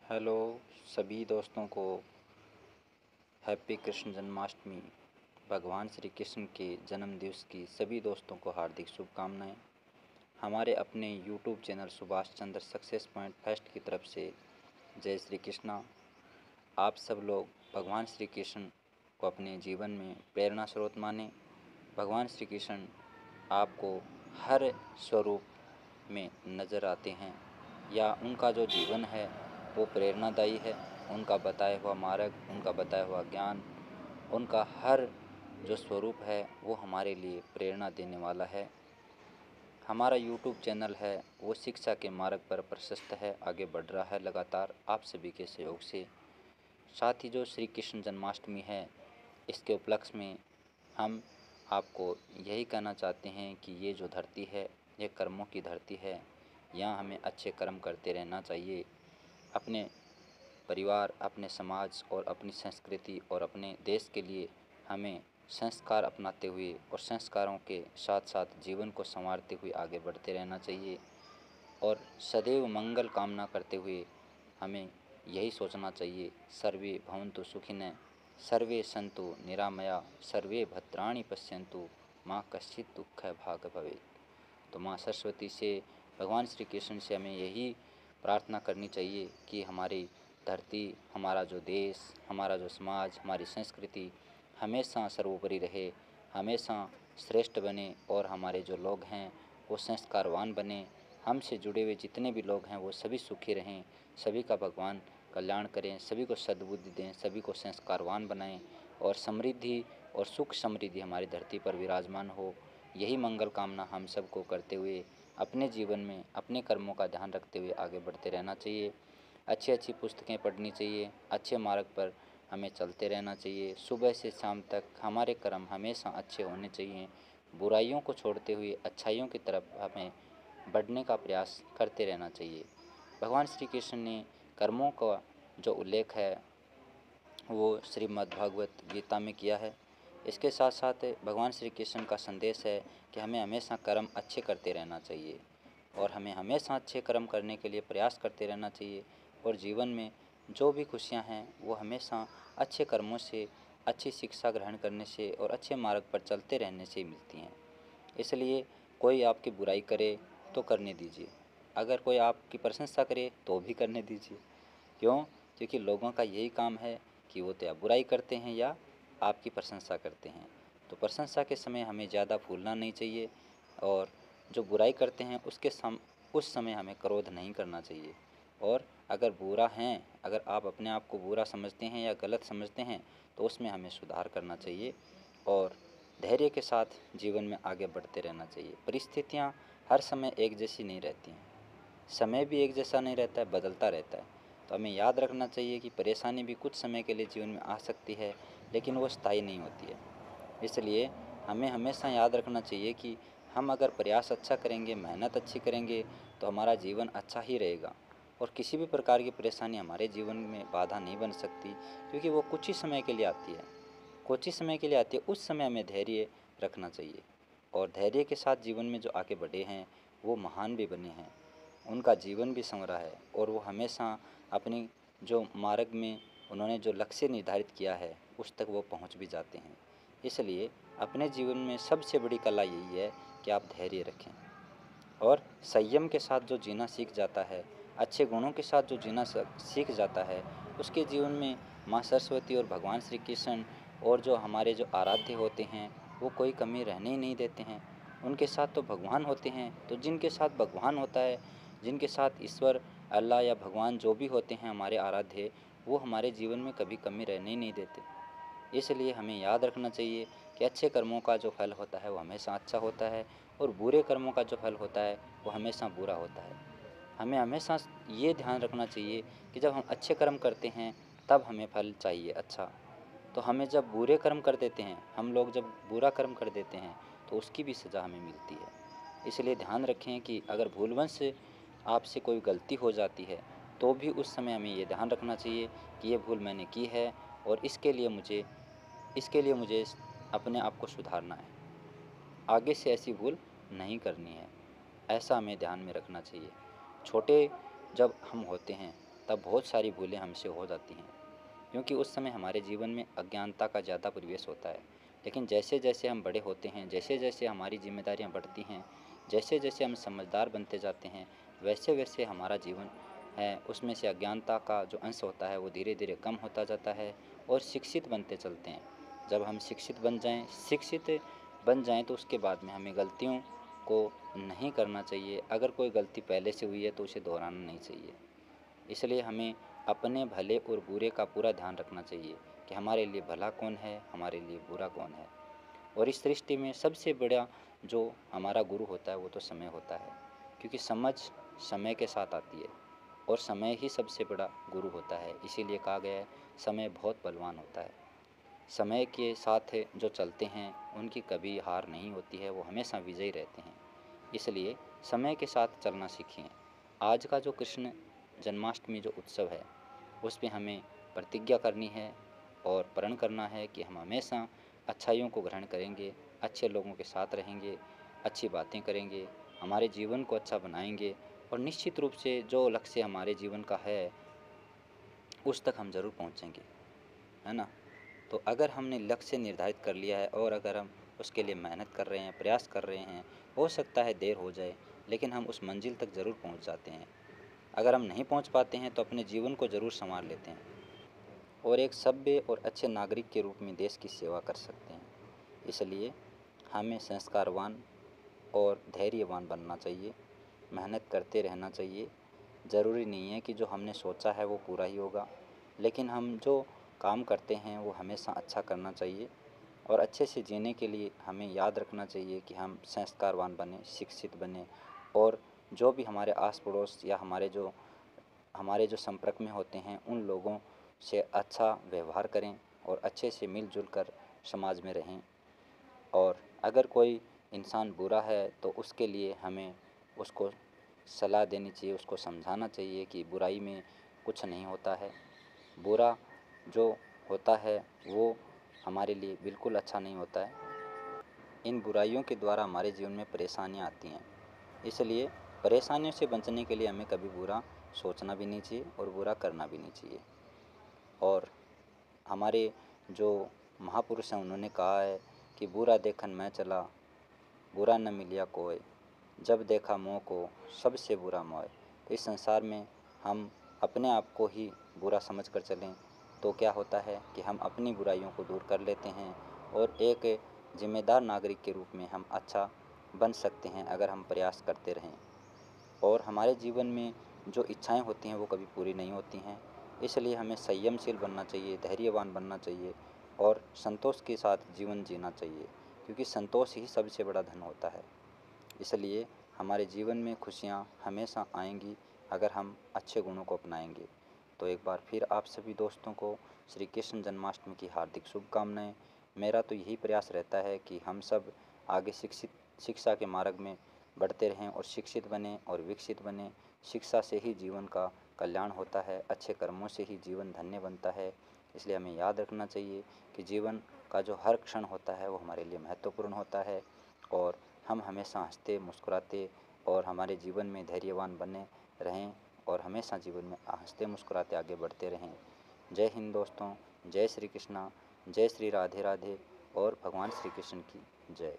Hello सभी दोस्तों को हैप्पी कृष्ण जन्माष्टमी। भगवान श्री कृष्ण के जन्म दिवस की सभी दोस्तों को हार्दिक शुभकामनाएं। हमारे अपने YouTube channel Subhash Chandra success point fest की तरफ से जय श्री कृष्णा। आप सब लोग भगवान श्री कृष्ण को अपने जीवन में प्रेरणा स्रोत माने। भगवान श्री कृष्ण आपको हर स्वरूप में नज़र आते हैं या उनका जो जीवन है वो प्रेरणादायी है। उनका बताया हुआ मार्ग, उनका बताया हुआ ज्ञान, उनका हर जो स्वरूप है वो हमारे लिए प्रेरणा देने वाला है। हमारा यूट्यूब चैनल है वो शिक्षा के मार्ग पर प्रशस्त है, आगे बढ़ रहा है लगातार आप सभी के सहयोग से। साथ ही जो श्री कृष्ण जन्माष्टमी है इसके उपलक्ष्य में हम आपको यही कहना चाहते हैं कि ये जो धरती है ये कर्मों की धरती है। यहाँ हमें अच्छे कर्म करते रहना चाहिए। अपने परिवार, अपने समाज और अपनी संस्कृति और अपने देश के लिए हमें संस्कार अपनाते हुए और संस्कारों के साथ साथ जीवन को संवारते हुए आगे बढ़ते रहना चाहिए और सदैव मंगल कामना करते हुए हमें यही सोचना चाहिए, सर्वे भवन्तु सुखिनः, सर्वे सन्तु निरामया, सर्वे भद्राणि पश्यन्तु, माँ कश्चित् दुःख भाग् भवेत्। तो माँ सरस्वती से, भगवान श्री कृष्ण से हमें यही प्रार्थना करनी चाहिए कि हमारी धरती, हमारा जो देश, हमारा जो समाज, हमारी संस्कृति हमेशा सर्वोपरि रहे, हमेशा श्रेष्ठ बने और हमारे जो लोग हैं वो संस्कारवान बने। हमसे जुड़े हुए जितने भी लोग हैं वो सभी सुखी रहें, सभी का भगवान कल्याण करें, सभी को सद्बुद्धि दें, सभी को संस्कारवान बनाएं और समृद्धि और सुख समृद्धि हमारी धरती पर विराजमान हो। यही मंगल कामना हम सबको करते हुए अपने जीवन में अपने कर्मों का ध्यान रखते हुए आगे बढ़ते रहना चाहिए। अच्छी अच्छी पुस्तकें पढ़नी चाहिए, अच्छे मार्ग पर हमें चलते रहना चाहिए। सुबह से शाम तक हमारे कर्म हमेशा अच्छे होने चाहिए। बुराइयों को छोड़ते हुए अच्छाइयों की तरफ हमें बढ़ने का प्रयास करते रहना चाहिए। भगवान श्री कृष्ण ने कर्मों का जो उल्लेख है वो श्रीमद् भागवत गीता में किया है। इसके साथ साथ भगवान श्री कृष्ण का संदेश है कि हमें हमेशा कर्म अच्छे करते रहना चाहिए और हमें हमेशा अच्छे कर्म करने के लिए प्रयास करते रहना चाहिए और जीवन में जो भी खुशियां हैं वो हमेशा अच्छे कर्मों से, अच्छी शिक्षा ग्रहण करने से और अच्छे मार्ग पर चलते रहने से मिलती हैं। इसलिए कोई आपकी बुराई करे तो करने दीजिए, अगर कोई आपकी प्रशंसा करे तो भी करने दीजिए। क्यों? क्योंकि लोगों का यही काम है कि वो तो या बुराई करते हैं या आपकी प्रशंसा करते हैं। तो प्रशंसा के समय हमें ज़्यादा फूलना नहीं चाहिए और जो बुराई करते हैं उस समय हमें क्रोध नहीं करना चाहिए। और अगर बुरा हैं, अगर आप अपने आप को बुरा समझते हैं या गलत समझते हैं तो उसमें हमें सुधार करना चाहिए और धैर्य के साथ जीवन में आगे बढ़ते रहना चाहिए। परिस्थितियाँ हर समय एक जैसी नहीं रहती हैं, समय भी एक जैसा नहीं रहता है, बदलता रहता है। तो हमें याद रखना चाहिए कि परेशानी भी कुछ समय के लिए जीवन में आ सकती है लेकिन वो स्थायी नहीं होती है। इसलिए हमें हमेशा याद रखना चाहिए कि हम अगर प्रयास अच्छा करेंगे, मेहनत अच्छी करेंगे तो हमारा जीवन अच्छा ही रहेगा और किसी भी प्रकार की परेशानी हमारे जीवन में बाधा नहीं बन सकती, क्योंकि वो कुछ ही समय के लिए आती है, कुछ ही समय के लिए आती है। उस समय हमें धैर्य रखना चाहिए और धैर्य के साथ जीवन में जो आगे बढ़े हैं वो महान भी बने हैं, उनका जीवन भी संवरा है और वो हमेशा अपनी जो मार्ग में उन्होंने जो लक्ष्य निर्धारित किया है उस तक वो पहुंच भी जाते हैं। इसलिए अपने जीवन में सबसे बड़ी कला यही है कि आप धैर्य रखें और संयम के साथ जो जीना सीख जाता है, अच्छे गुणों के साथ जो जीना सीख जाता है, उसके जीवन में माँ सरस्वती और भगवान श्री कृष्ण और जो हमारे जो आराध्य होते हैं वो कोई कमी रहने ही नहीं देते हैं। उनके साथ तो भगवान होते हैं, तो जिनके साथ भगवान होता है, जिनके साथ ईश्वर, अल्लाह या भगवान जो भी होते हैं हमारे आराध्य, वो हमारे जीवन में कभी कमी रहने ही नहीं देते। इसलिए हमें याद रखना चाहिए कि अच्छे कर्मों का जो फल होता है वो हमेशा अच्छा होता है और बुरे कर्मों का जो फल होता है वो हमेशा बुरा होता है। हमें हमेशा ये ध्यान रखना चाहिए कि जब हम अच्छे कर्म करते हैं तब हमें फल चाहिए अच्छा, तो हमें जब बुरे कर्म कर देते हैं, हम लोग जब बुरा कर्म कर देते हैं तो उसकी भी सज़ा हमें मिलती है। इसलिए ध्यान रखें कि अगर भूलवश से आपसे कोई गलती हो जाती है तो भी उस समय हमें ये ध्यान रखना चाहिए कि ये भूल मैंने की है और इसके लिए मुझे अपने आप को सुधारना है, आगे से ऐसी भूल नहीं करनी है। ऐसा हमें ध्यान में रखना चाहिए। छोटे जब हम होते हैं तब बहुत सारी भूलें हमसे हो जाती हैं, क्योंकि उस समय हमारे जीवन में अज्ञानता का ज़्यादा प्रवेश होता है। लेकिन जैसे जैसे हम बड़े होते हैं, जैसे जैसे हमारी जिम्मेदारियां बढ़ती हैं, जैसे जैसे हम समझदार बनते जाते हैं, वैसे वैसे हमारा जीवन है उसमें से अज्ञानता का जो अंश होता है वो धीरे धीरे कम होता जाता है और शिक्षित बनते चलते हैं। जब हम शिक्षित बन जाएं तो उसके बाद में हमें गलतियों को नहीं करना चाहिए। अगर कोई गलती पहले से हुई है तो उसे दोहराना नहीं चाहिए। इसलिए हमें अपने भले और बुरे का पूरा ध्यान रखना चाहिए कि हमारे लिए भला कौन है, हमारे लिए बुरा कौन है। और इस सृष्टि में सबसे बड़ा जो हमारा गुरु होता है वो तो समय होता है, क्योंकि समझ समय के साथ आती है और समय ही सबसे बड़ा गुरु होता है। इसीलिए कहा गया है समय बहुत बलवान होता है। समय के साथ जो चलते हैं उनकी कभी हार नहीं होती है, वो हमेशा विजयी रहते हैं। इसलिए समय के साथ चलना सीखें। आज का जो कृष्ण जन्माष्टमी जो उत्सव है उस पे हमें प्रतिज्ञा करनी है और प्रण करना है कि हम हमेशा अच्छाइयों को ग्रहण करेंगे, अच्छे लोगों के साथ रहेंगे, अच्छी बातें करेंगे, हमारे जीवन को अच्छा बनाएंगे और निश्चित रूप से जो लक्ष्य हमारे जीवन का है उस तक हम ज़रूर पहुँचेंगे, है ना। तो अगर हमने लक्ष्य निर्धारित कर लिया है और अगर हम उसके लिए मेहनत कर रहे हैं, प्रयास कर रहे हैं, हो सकता है देर हो जाए लेकिन हम उस मंजिल तक ज़रूर पहुंच जाते हैं। अगर हम नहीं पहुंच पाते हैं तो अपने जीवन को ज़रूर संवार लेते हैं और एक सभ्य और अच्छे नागरिक के रूप में देश की सेवा कर सकते हैं। इसलिए हमें संस्कारवान और धैर्यवान बनना चाहिए, मेहनत करते रहना चाहिए। ज़रूरी नहीं है कि जो हमने सोचा है वो पूरा ही होगा, लेकिन हम जो काम करते हैं वो हमेशा अच्छा करना चाहिए। और अच्छे से जीने के लिए हमें याद रखना चाहिए कि हम संस्कारवान बने, शिक्षित बने और जो भी हमारे आस पड़ोस या हमारे जो संपर्क में होते हैं उन लोगों से अच्छा व्यवहार करें और अच्छे से मिलजुल कर समाज में रहें। और अगर कोई इंसान बुरा है तो उसके लिए हमें उसको सलाह देनी चाहिए, उसको समझाना चाहिए कि बुराई में कुछ नहीं होता है। बुरा जो होता है वो हमारे लिए बिल्कुल अच्छा नहीं होता है। इन बुराइयों के द्वारा हमारे जीवन में परेशानियाँ आती हैं। इसलिए परेशानियों से बचने के लिए हमें कभी बुरा सोचना भी नहीं चाहिए और बुरा करना भी नहीं चाहिए। और हमारे जो महापुरुष हैं उन्होंने कहा है कि बुरा देखन मैं चला, बुरा न मिलिया कोय, जब देखा मोह को सबसे बुरा मोय। तो इस संसार में हम अपने आप को ही बुरा समझ कर चलें तो क्या होता है कि हम अपनी बुराइयों को दूर कर लेते हैं और एक जिम्मेदार नागरिक के रूप में हम अच्छा बन सकते हैं अगर हम प्रयास करते रहें। और हमारे जीवन में जो इच्छाएं होती हैं वो कभी पूरी नहीं होती हैं। इसलिए हमें संयमशील बनना चाहिए, धैर्यवान बनना चाहिए और संतोष के साथ जीवन जीना चाहिए, क्योंकि संतोष ही सबसे बड़ा धन होता है। इसलिए हमारे जीवन में खुशियाँ हमेशा आएंगी अगर हम अच्छे गुणों को अपनाएंगे। तो एक बार फिर आप सभी दोस्तों को श्री कृष्ण जन्माष्टमी की हार्दिक शुभकामनाएं। मेरा तो यही प्रयास रहता है कि हम सब आगे शिक्षा के मार्ग में बढ़ते रहें और शिक्षित बने और विकसित बने। शिक्षा से ही जीवन का कल्याण होता है, अच्छे कर्मों से ही जीवन धन्य बनता है। इसलिए हमें याद रखना चाहिए कि जीवन का जो हर क्षण होता है वो हमारे लिए महत्वपूर्ण होता है और हम हमेशा हंसते मुस्कुराते और हमारे जीवन में धैर्यवान बने रहें और हमेशा जीवन में हंसते मुस्कुराते आगे बढ़ते रहें। जय हिंद दोस्तों, जय श्री कृष्णा, जय श्री राधे राधे और भगवान श्री कृष्ण की जय।